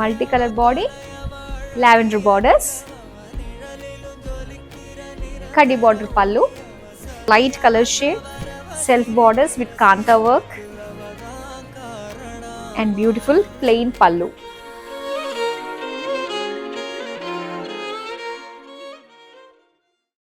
multicolor body, lavender borders, Kadi border pallu, light color shade, self borders with kanta work and beautiful plain pallu.